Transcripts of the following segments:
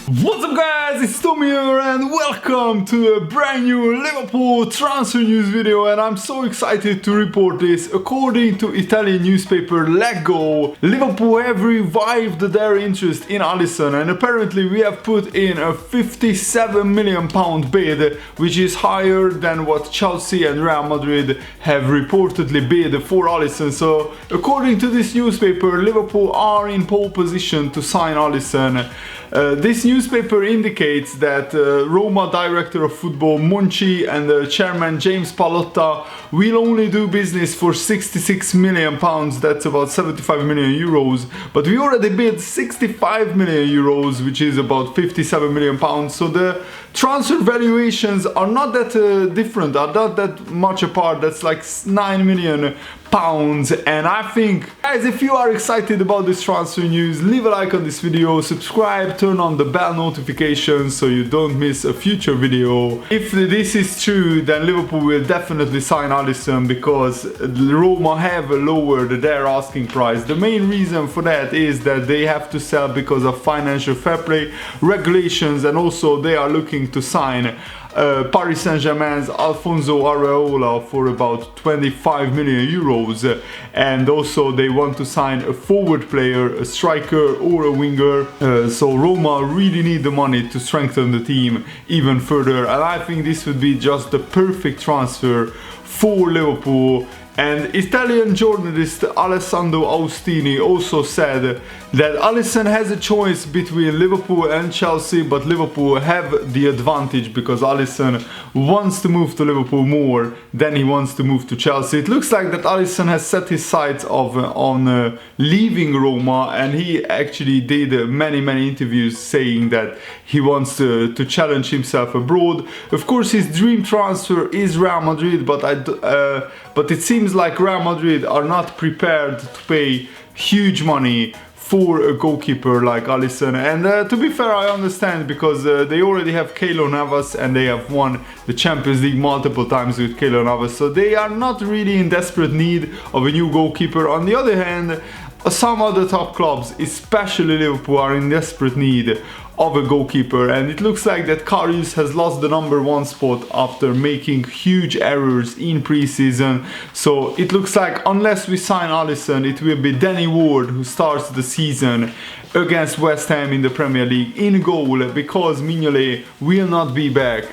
What's up guys, it's Tom here and welcome to a brand new Liverpool transfer news video, and I'm so excited to report this. According to Italian newspaper Leggo, Liverpool have revived their interest in Alisson, and apparently we have put in a £57 million bid, which is higher than what Chelsea and Real Madrid have reportedly bid for Alisson. So according to this newspaper, Liverpool are in pole position to sign Alisson. This newspaper indicates that Roma director of football Monchi and chairman James Pallotta will only do business for £66 million, that's about 75 million euros, but we already bid 65 million euros, which is about 57 million pounds, so the transfer valuations are not that different, are not that much apart. That's like 9 million pounds. And I think, guys, if you are excited about this transfer news, leave a like on this video, subscribe, turn on the bell notifications so you don't miss a future video. If this is true, then Liverpool will definitely sign Alisson, because Roma have lowered their asking price. The main reason for that is that they have to sell because of financial fair play regulations, and also they are looking to sign Paris Saint-Germain's Alfonso Areola for about 25 million euros, and also they want to sign a forward player, a striker or a winger, so Roma really need the money to strengthen the team even further, and I think this would be just the perfect transfer for Liverpool. And Italian journalist Alessandro Austini also said that Alisson has a choice between Liverpool and Chelsea, but Liverpool have the advantage because Alisson wants to move to Liverpool more than he wants to move to Chelsea. It looks like that Alisson has set his sights on leaving Roma, and he actually did many interviews saying that he wants to challenge himself abroad. Of course, his dream transfer is Real Madrid, but it seems like Real Madrid are not prepared to pay huge money for a goalkeeper like Alisson. And to be fair, I understand, because they already have Keylor Navas and they have won the Champions League multiple times with Keylor Navas, so they are not really in desperate need of a new goalkeeper. On the other hand, some other top clubs, especially Liverpool, are in desperate need of a goalkeeper, and it looks like that Karius has lost the #1 spot after making huge errors in pre-season. So it looks like unless we sign Alisson, it will be Danny Ward who starts the season against West Ham in the Premier League in goal, because Mignolet will not be back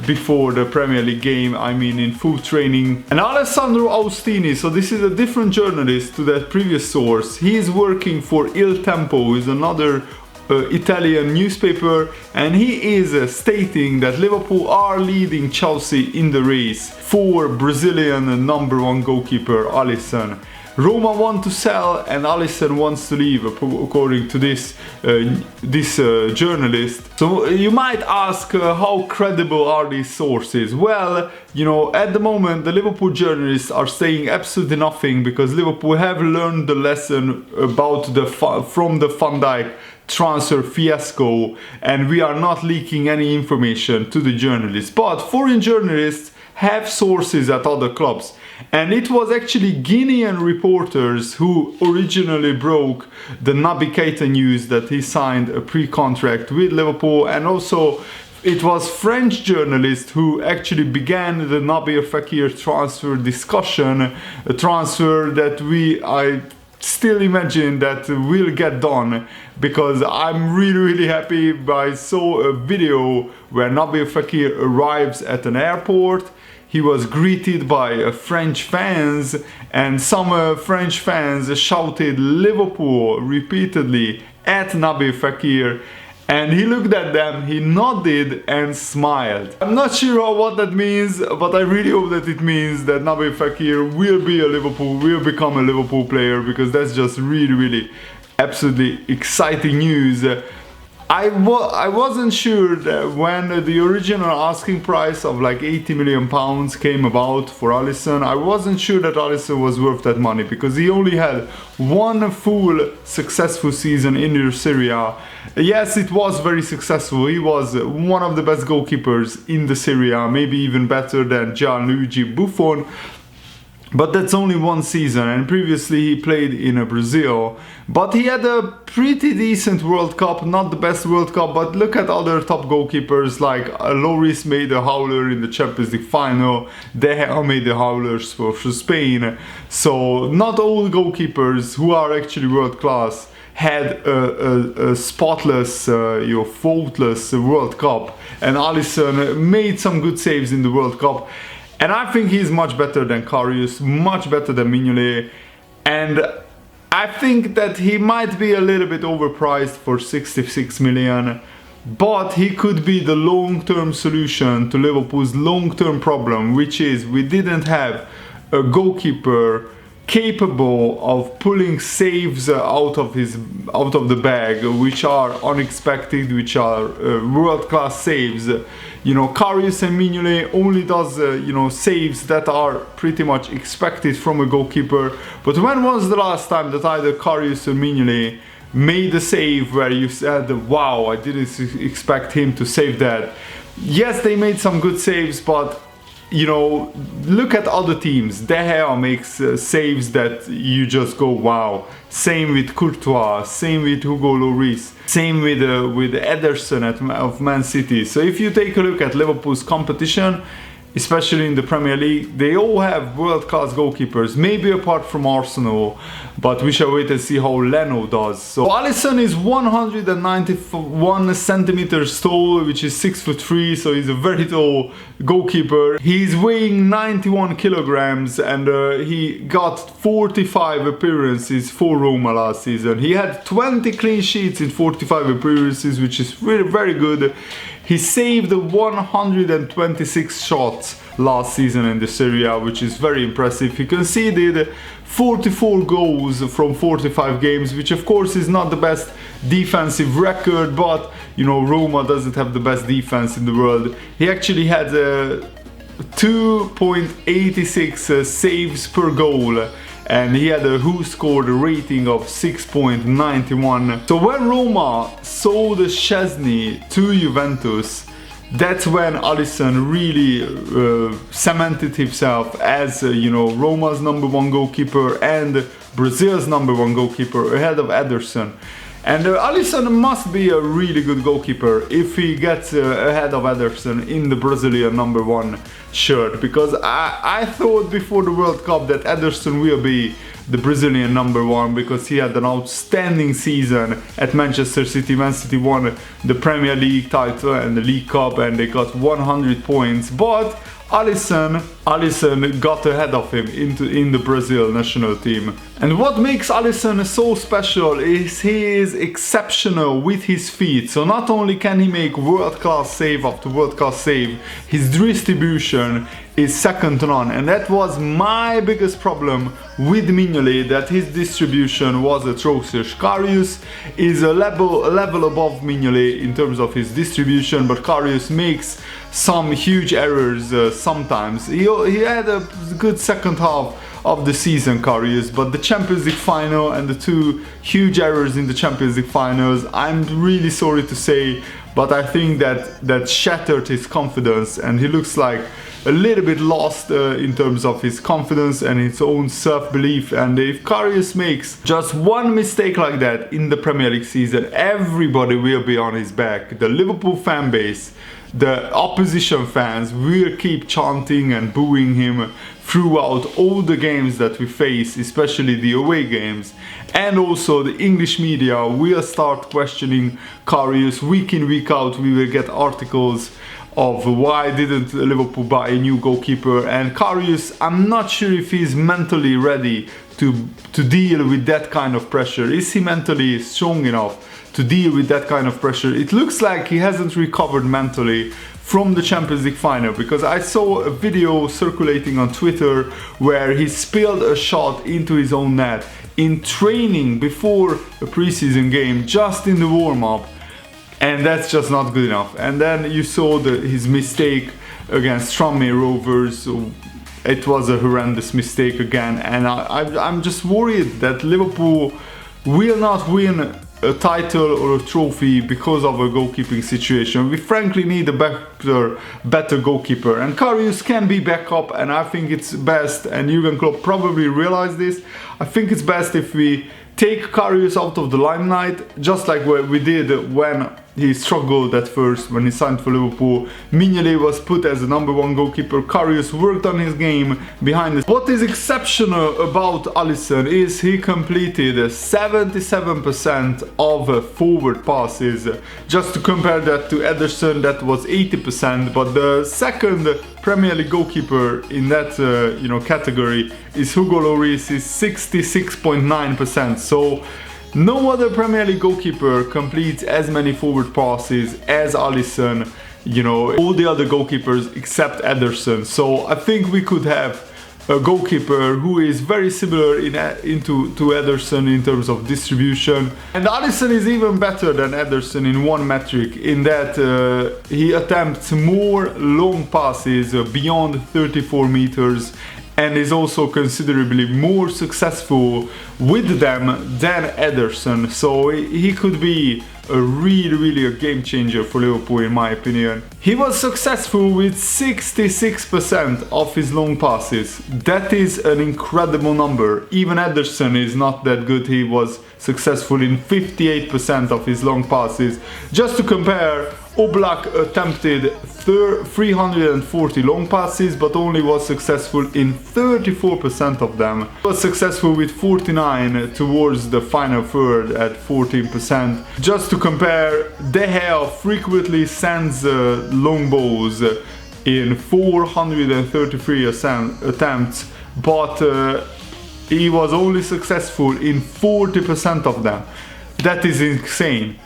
before the Premier League game, I mean in full training. And Alessandro Austini, so this is a different journalist to that previous source, he is working for Il Tempo, is another Italian newspaper, and he is stating that Liverpool are leading Chelsea in the race for Brazilian #1 goalkeeper Alisson. Roma want to sell and Alisson wants to leave, according to this journalist. So you might ask, how credible are these sources? Well, you know, at the moment the Liverpool journalists are saying absolutely nothing, because Liverpool have learned the lesson about from the Van Dijk transfer fiasco, and we are not leaking any information to the journalists. But foreign journalists have sources at other clubs, and it was actually Guinean reporters who originally broke the Naby Keita news that he signed a pre-contract with Liverpool, and also it was French journalists who actually began the Naby Fekir transfer discussion, a transfer that I still imagine that will get done, because I'm really happy. I saw a video where Naby Fekir arrives at an airport. He was greeted by French fans, and some French fans shouted Liverpool repeatedly at Naby Fekir, and he looked at them, he nodded and smiled. I'm not sure what that means, but I really hope that it means that Naby Fekir will become a Liverpool player, because that's just really absolutely exciting news. I wasn't sure that when the original asking price of like 80 million pounds came about for Alisson, I wasn't sure that Alisson was worth that money, because he only had one full successful season in the Serie A. Yes, it was very successful. He was one of the best goalkeepers in the Serie A, maybe even better than Gianluigi Buffon. But that's only one season, and previously he played in Brazil. But he had a pretty decent World Cup, not the best World Cup, but look at other top goalkeepers like Lloris made a howler in the Champions League final, De Gea made the howlers for Spain. So not all goalkeepers who are actually world class had a spotless, faultless World Cup, and Alisson made some good saves in the World Cup. And I think he's much better than Karius, much better than Mignolet, and I think that he might be a little bit overpriced for 66 million, but he could be the long-term solution to Liverpool's long-term problem, which is we didn't have a goalkeeper capable of pulling saves out of the bag, which are unexpected, which are world-class saves. You know, Karius and Mignolet only does saves that are pretty much expected from a goalkeeper. But when was the last time that either Karius or Mignolet made a save where you said, wow, I didn't expect him to save that? Yes, they made some good saves, but you know, look at other teams. De Gea makes saves that you just go, wow. Same with Courtois, same with Hugo Lloris, same with Ederson of Man City. So if you take a look at Liverpool's competition, especially in the Premier League, they all have world-class goalkeepers, maybe apart from Arsenal, but we shall wait and see how Leno does. So Alisson is 191 centimeters tall, which is 6'3", so he's a very tall goalkeeper. He's weighing 91 kilograms, and he got 45 appearances for Roma last season. He had 20 clean sheets in 45 appearances, which is really very good. He saved 126 shots last season in the Serie A, which is very impressive. He conceded 44 goals from 45 games, which of course is not the best defensive record, but you know, Roma doesn't have the best defense in the world. He actually had 2.86 saves per goal, and he had a WhoScored rating of 6.91. So when Roma sold Szczesny to Juventus, that's when Alisson really cemented himself as Roma's #1 goalkeeper and Brazil's #1 goalkeeper ahead of Ederson. And Alisson must be a really good goalkeeper if he gets ahead of Ederson in the Brazilian #1 shirt, because I thought before the World Cup that Ederson will be the Brazilian #1 because he had an outstanding season at Manchester City. Man City won the Premier League title and the League Cup, and they got 100 points, but Alisson got ahead of him in the Brazil national team. And what makes Alisson so special is he is exceptional with his feet. So not only can he make world-class save after world-class save, his distribution is second to none. And that was my biggest problem with Mignolet, that his distribution was atrocious. Karius is a level above Mignolet in terms of his distribution, but Karius makes some huge errors sometimes. He had a good second half of the season, Karius, but the Champions League final and the two huge errors in the Champions League finals, I'm really sorry to say, but I think that shattered his confidence, and he looks like a little bit lost in terms of his confidence and his own self-belief. And if Karius makes just one mistake like that in the Premier League season, everybody will be on his back. The Liverpool fan base, the opposition fans will keep chanting and booing him throughout all the games that we face, especially the away games. And also the English media will start questioning Karius week in, week out. We will get articles of why didn't Liverpool buy a new goalkeeper, and Karius, I'm not sure if he's mentally ready to deal with that kind of pressure. Is he mentally strong enough to deal with that kind of pressure? It looks like he hasn't recovered mentally from the Champions League final, because I saw a video circulating on Twitter where he spilled a shot into his own net in training before a preseason game, just in the warm-up. And that's just not good enough. And then you saw his mistake against Tranmere Rovers. It was a horrendous mistake again. And I'm just worried that Liverpool will not win a title or a trophy because of a goalkeeping situation. We frankly need a better goalkeeper, and Karius can be backup, and I think it's best, and Jurgen Klopp probably realized this, I think it's best if we take Karius out of the limelight, just like what we did when he struggled at first when he signed for Liverpool. Mignolet was put as the #1 goalkeeper. Karius worked on his game behind this. What is exceptional about Alisson is he completed 77% of forward passes. Just to compare that to Ederson, that was 80%, but the second Premier League goalkeeper in that category is Hugo Lloris, is 66.9%. So no other Premier League goalkeeper completes as many forward passes as Alisson, all the other goalkeepers except Ederson. So I think we could have a goalkeeper who is very similar to Ederson in terms of distribution. And Alisson is even better than Ederson in one metric, in that he attempts more long passes beyond 34 meters, and is also considerably more successful with them than Ederson. So he could be really a game changer for Liverpool, in my opinion. He was successful with 66% of his long passes. That is an incredible number. Even Ederson is not that good. He was successful in 58% of his long passes. Just to compare, Oblak attempted 340 long passes, but only was successful in 34% of them. He was successful with 49 towards the final third at 14%. Just to compare, De Gea frequently sends long balls in 433 attempts, but he was only successful in 40% of them. That is insane.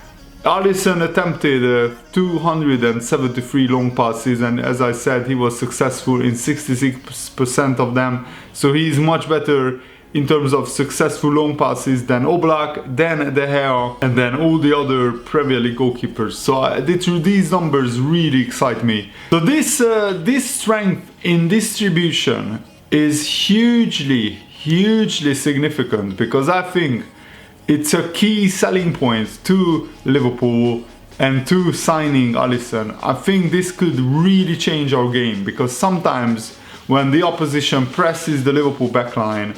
Alisson attempted 273 long passes, and as I said, he was successful in 66% of them. So he is much better in terms of successful long passes than Oblak, than De Gea, and then all the other Premier League goalkeepers. So these numbers really excite me. So this strength in distribution is hugely significant, because I think it's a key selling point to Liverpool and to signing Alisson. I think this could really change our game, because sometimes when the opposition presses the Liverpool backline,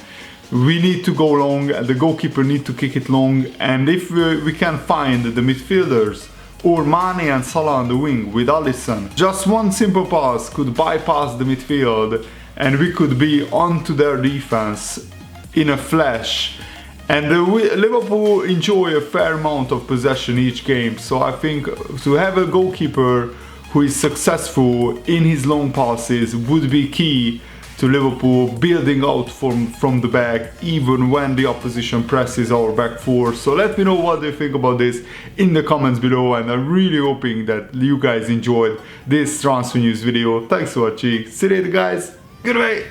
we need to go long, the goalkeeper needs to kick it long, and if we can find the midfielders or Mane and Salah on the wing with Alisson, just one simple pass could bypass the midfield and we could be onto their defense in a flash. And Liverpool enjoy a fair amount of possession each game, so I think to have a goalkeeper who is successful in his long passes would be key to Liverpool building out from the back, even when the opposition presses our back four. So let me know what you think about this in the comments below, and I'm really hoping that you guys enjoyed this transfer news video. Thanks for watching. See you later, guys. Goodbye.